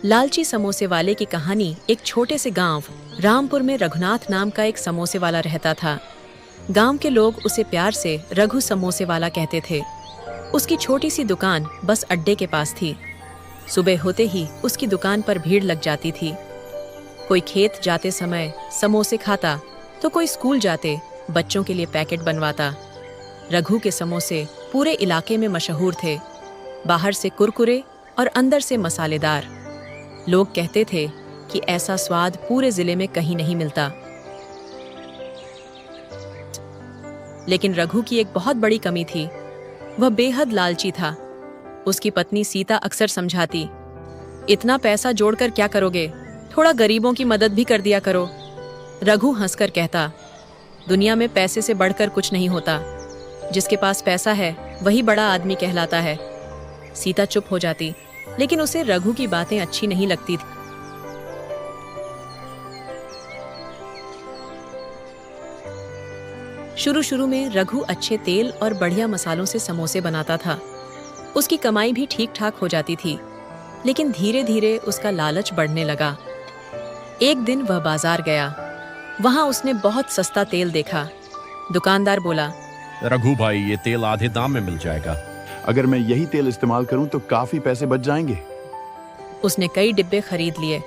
लालची समोसे वाले की कहानी। एक छोटे से गांव रामपुर में रघुनाथ नाम का एक समोसे वाला रहता था। गांव के लोग उसे प्यार से रघु समोसे वाला कहते थे। उसकी छोटी सी दुकान बस अड्डे के पास थी। सुबह होते ही उसकी दुकान पर भीड़ लग जाती थी। कोई खेत जाते समय समोसे खाता तो कोई स्कूल जाते बच्चों के लिए पैकेट बनवाता। रघु के समोसे पूरे इलाके में मशहूर थे, बाहर से कुरकुरे और अंदर से मसालेदार। लोग कहते थे कि ऐसा स्वाद पूरे जिले में कहीं नहीं मिलता। लेकिन रघु की एक बहुत बड़ी कमी थी, वह बेहद लालची था। उसकी पत्नी सीता अक्सर समझाती, इतना पैसा जोड़कर क्या करोगे, थोड़ा गरीबों की मदद भी कर दिया करो। रघु हंसकर कहता, दुनिया में पैसे से बढ़कर कुछ नहीं होता, जिसके पास पैसा है वही बड़ा आदमी कहलाता है। सीता चुप हो जाती, लेकिन उसे रघु की बातें अच्छी नहीं लगती थी। शुरू में रघु अच्छे तेल और बढ़िया मसालों से समोसे बनाता था। उसकी कमाई भी ठीक ठाक हो जाती थी, लेकिन धीरे धीरे उसका लालच बढ़ने लगा। एक दिन वह बाजार गया। वहां उसने बहुत सस्ता तेल देखा। दुकानदार बोला, रघु भाई, ये तेल आधे दाम में मिल जाएगा। अगर मैं यही तेल इस्तेमाल करूं तो काफी पैसे बच जाएंगे। उसने कई डिब्बे खरीद लिए।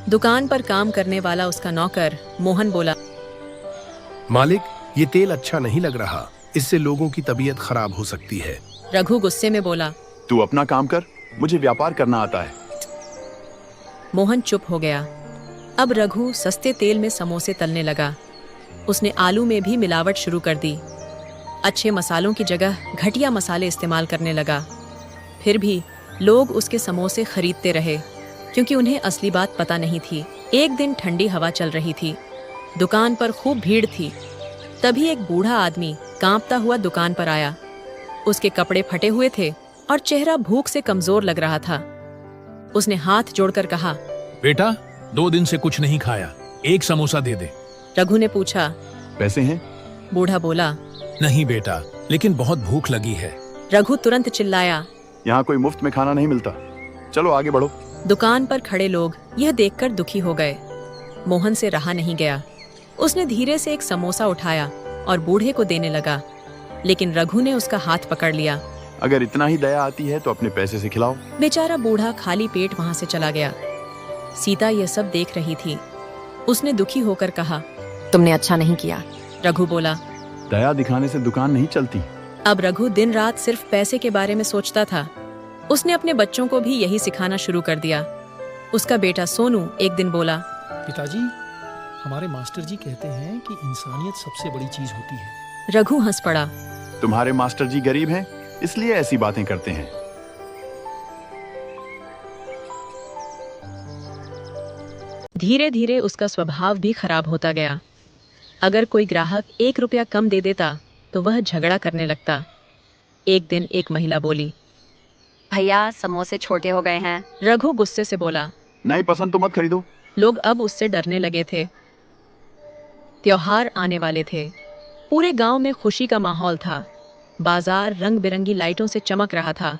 दुकान पर काम करने वाला उसका नौकर मोहन बोला, मालिक, ये तेल अच्छा नहीं लग रहा, इससे लोगों की तबीयत खराब हो सकती है। रघु गुस्से में बोला, तू अपना काम कर, मुझे व्यापार करना आता है। मोहन चुप हो गया। अब रघु सस्ते तेल में समोसे तलने लगा। उसने आलू में भी मिलावट शुरू कर दी। अच्छे मसालों की जगह घटिया मसाले इस्तेमाल करने लगा। फिर भी लोग उसके समोसे खरीदते रहे, क्योंकि उन्हें असली बात पता नहीं थी। एक दिन ठंडी हवा चल रही थी। दुकान पर खूब भीड़ थी। तभी एक बूढ़ा आदमी कांपता हुआ दुकान पर आया। उसके कपड़े फटे हुए थे और चेहरा भूख से कमजोर लग रहा था। उसने हाथ जोड़कर कहा, बेटा, 2 दिन से कुछ नहीं खाया, एक समोसा दे दे। रघु ने पूछा, पैसे हैं? बूढ़ा बोला, नहीं बेटा, लेकिन बहुत भूख लगी है। रघु तुरंत चिल्लाया, यहाँ कोई मुफ्त में खाना नहीं मिलता, चलो आगे बढ़ो। दुकान पर खड़े लोग यह देखकर दुखी हो गए। मोहन से रहा नहीं गया। उसने धीरे से एक समोसा उठाया और बूढ़े को देने लगा, लेकिन रघु ने उसका हाथ पकड़ लिया। अगर इतना ही दया आती है तो अपने पैसे से खिलाओ। बेचारा बूढ़ा खाली पेट वहां से चला गया। सीता यह सब देख रही थी। उसने दुखी होकर कहा, तुमने अच्छा नहीं किया। रघु बोला, दया दिखाने से दुकान नहीं चलती। अब रघु दिन रात सिर्फ पैसे के बारे में सोचता था। उसने अपने बच्चों को भी यही सिखाना शुरू कर दिया। उसका बेटा सोनू एक दिन बोला, पिताजी, हमारे मास्टर जी कहते हैं कि इंसानियत सबसे बड़ी चीज होती है। रघु हंस पड़ा। तुम्हारे मास्टर जी गरीब हैं, इसलिए ऐसी बातें करते हैं। धीरे धीरे उसका स्वभाव भी खराब होता गया। अगर कोई ग्राहक 1 रुपया कम दे देता तो वह झगड़ा करने लगता। एक दिन एक महिला बोली, भैया, समोसे छोटे हो गए हैं। रघु गुस्से से बोला, नहीं पसंद तो मत खरीदो। लोग अब उससे डरने लगे थे। त्योहार आने वाले थे। पूरे गांव में खुशी का माहौल था। बाजार रंग बिरंगी लाइटों से चमक रहा था।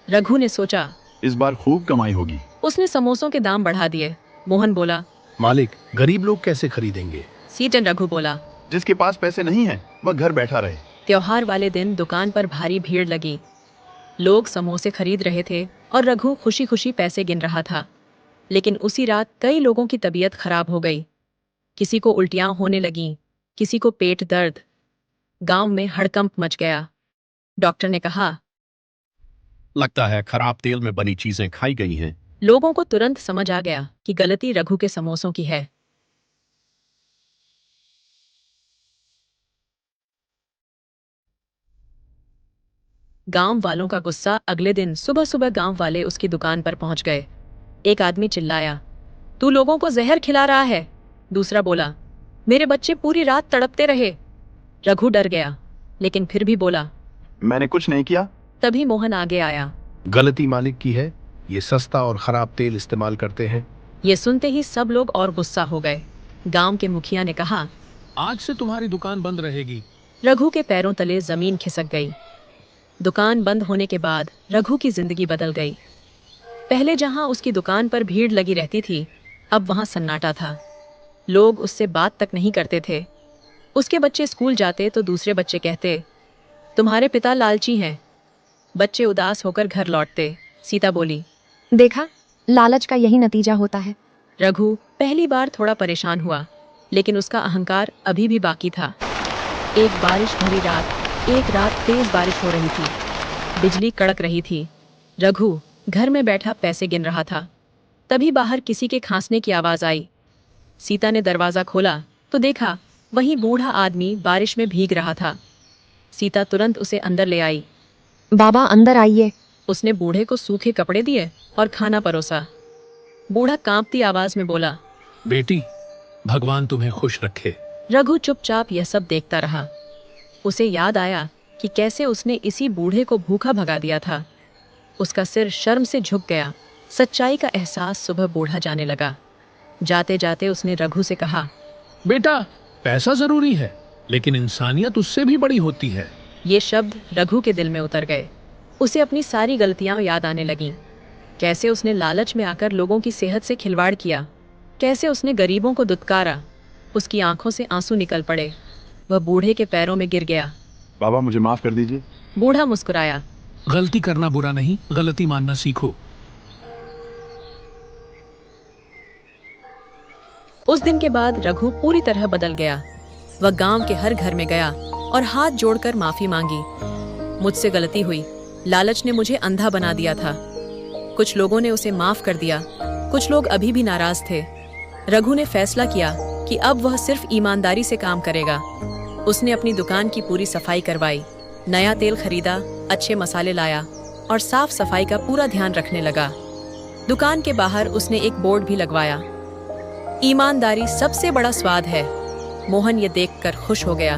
रघु ने सोचा, इस बार खूब कमाई होगी। उसने समोसों के दाम बढ़ा दिए। मोहन बोला, मालिक, गरीब लोग कैसे खरीदेंगे? सीटन रघु बोला, जिसके पास पैसे नहीं है वह घर बैठा रहे। त्योहार वाले दिन दुकान पर भारी भीड़ लगी। लोग समोसे खरीद रहे थे और रघु खुशी खुशी पैसे गिन रहा था। लेकिन उसी रात कई लोगों की तबीयत खराब हो गई। किसी को उल्टियां होने लगीं, किसी को पेट दर्द। गांव में हड़कंप मच गया। डॉक्टर ने कहा, लगता है खराब तेल में बनी चीजें खाई गई हैं। लोगों को तुरंत समझ आ गया कि गलती रघु के समोसों की है। गांव वालों का गुस्सा। अगले दिन सुबह सुबह गांव वाले उसकी दुकान पर पहुंच गए। एक आदमी चिल्लाया, तू लोगों को जहर खिला रहा है। दूसरा बोला, मेरे बच्चे पूरी रात तड़पते रहे। रघु डर गया, लेकिन फिर भी बोला, मैंने कुछ नहीं किया। तभी मोहन आगे आया। गलती मालिक की है, ये सस्ता और खराब तेल इस्तेमाल करते हैं। ये सुनते ही सब लोग और गुस्सा हो गए। गांव के मुखिया ने कहा, आज से तुम्हारी दुकान बंद रहेगी। रघु के पैरों तले जमीन खिसक गई। दुकान बंद होने के बाद रघु की जिंदगी बदल गई। पहले जहां उसकी दुकान पर भीड़ लगी रहती थी, अब वहां सन्नाटा था। लोग उससे बात तक नहीं करते थे। उसके बच्चे स्कूल जाते तो दूसरे बच्चे कहते, तुम्हारे पिता लालची हैं। बच्चे उदास होकर घर लौटते। सीता बोली, देखा, लालच का यही नतीजा होता है। रघु पहली बार थोड़ा परेशान हुआ, लेकिन उसका अहंकार अभी भी बाकी था। एक बारिश भरी रात, एक रात तेज बारिश हो रही थी, बिजली कड़क रही थी। रघु घर में बैठा पैसे गिन रहा था। तभी बाहर किसी के खांसने की आवाज आई। सीता ने दरवाजा खोला तो देखा वहीं बूढ़ा आदमी बारिश में भीग रहा था। सीता तुरंत उसे अंदर ले आई। बाबा अंदर आइए। उसने बूढ़े को सूखे कपड़े दिए और खाना परोसा। बूढ़ा कांपती आवाज में बोला, बेटी, भगवान तुम्हें खुश रखे। रघु चुपचाप यह सब देखता रहा। उसे याद आया कि कैसे उसने इसी बूढ़े को भूखा भगा दिया था। उसका सिर शर्म से झुक गया। सच्चाई का एहसास सुबह बूढ़ा जाने लगा। जाते जाते उसने रघु से कहा, बेटा, पैसा जरूरी है, लेकिन इंसानियत उससे भी बड़ी होती है। ये शब्द रघु के दिल में उतर गए। उसे अपनी सारी गलतियां याद आने लगीं। कैसे उसने लालच में आकर लोगों की सेहत से खिलवाड़ किया, कैसे उसने गरीबों को दुत्कारा। उसकी आंखों से आंसू निकल पड़े। वह बूढ़े के पैरों में गिर गया। बाबा मुझे माफ कर दीजिए। बूढ़ा मुस्कुराया। गलती करना बुरा नहीं, गलती मानना सीखो। उस दिन के बाद रघु पूरी तरह बदल गया। वह गांव के हर घर में गया और हाथ जोड़कर माफी मांगी। मुझसे गलती हुई, लालच ने मुझे अंधा बना दिया था। कुछ लोगों ने उसे माफ कर दिया, कुछ लोग अभी भी नाराज थे। रघु ने फैसला किया कि अब वह सिर्फ ईमानदारी से काम करेगा। उसने अपनी दुकान की पूरी सफाई करवाई, नया तेल खरीदा, अच्छे मसाले लाया और साफ सफाई का पूरा ध्यान रखने लगा। दुकान के बाहर उसने एक बोर्ड भी लगवाया, ईमानदारी सबसे बड़ा स्वाद है। मोहन ये देखकर खुश हो गया।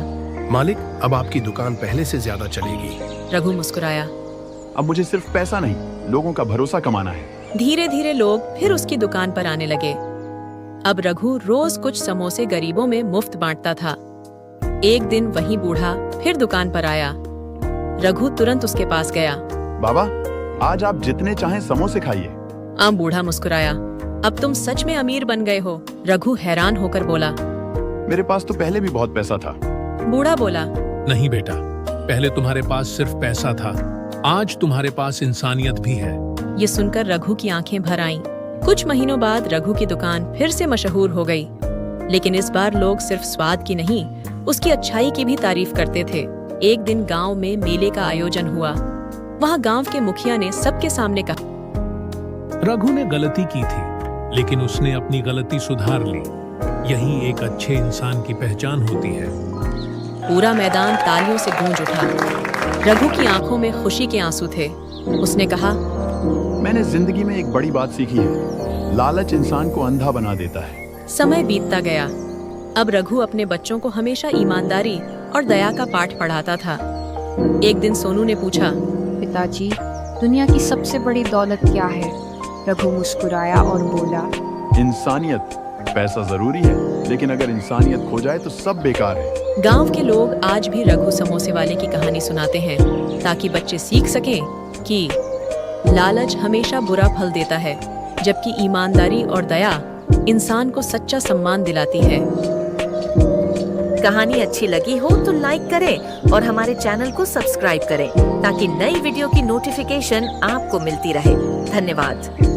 मालिक, अब आपकी दुकान पहले से ज्यादा चलेगी। रघु मुस्कुराया। अब मुझे सिर्फ पैसा नहीं, लोगों का भरोसा कमाना है। धीरे धीरे लोग फिर उसकी दुकान पर आने लगे। अब रघु रोज कुछ समोसे गरीबों में मुफ्त बांटता था। एक दिन वही बूढ़ा फिर दुकान पर आया। रघु तुरंत उसके पास गया। बाबा, आज आप जितने चाहें समोसे खाइए। बूढ़ा मुस्कुराया। अब तुम सच में अमीर बन गए हो। रघु हैरान होकर बोला। मेरे पास तो पहले भी बहुत पैसा था। बूढ़ा बोला, नहीं बेटा, पहले तुम्हारे पास सिर्फ पैसा था, आज तुम्हारे पास इंसानियत भी है। ये सुनकर रघु की आंखें भर आईं। कुछ महीनों बाद रघु की दुकान फिर से मशहूर हो गई, लेकिन इस बार लोग सिर्फ स्वाद की नहीं, उसकी अच्छाई की भी तारीफ करते थे। एक दिन गांव में मेले का आयोजन हुआ। वहां गांव के मुखिया ने सबके सामने कहा, रघु ने गलती की थी, लेकिन उसने अपनी गलती सुधार ली। यही एक अच्छे इंसान की पहचान होती है। पूरा मैदान तालियों से गूंज उठा। रघु की आंखों में खुशी के आंसू थे। उसने कहा, मैंने जिंदगी में एक बड़ी बात सीखी है, लालच इंसान को अंधा बना देता है। समय बीतता गया। अब रघु अपने बच्चों को हमेशा ईमानदारी और दया का पाठ पढ़ाता था। एक दिन सोनू ने पूछा, पिताजी, दुनिया की सबसे बड़ी दौलत क्या है? रघु मुस्कुराया और बोला, इंसानियत। पैसा जरूरी है, लेकिन अगर इंसानियत खो जाए तो सब बेकार है। गांव के लोग आज भी रघु समोसे वाले की कहानी सुनाते हैं, ताकि बच्चे सीख सकें कि लालच हमेशा बुरा फल देता है, जबकि ईमानदारी और दया इंसान को सच्चा सम्मान दिलाती है। कहानी अच्छी लगी हो तो लाइक करें और हमारे चैनल को सब्सक्राइब करें, ताकि नई वीडियो की नोटिफिकेशन आपको मिलती रहे। धन्यवाद।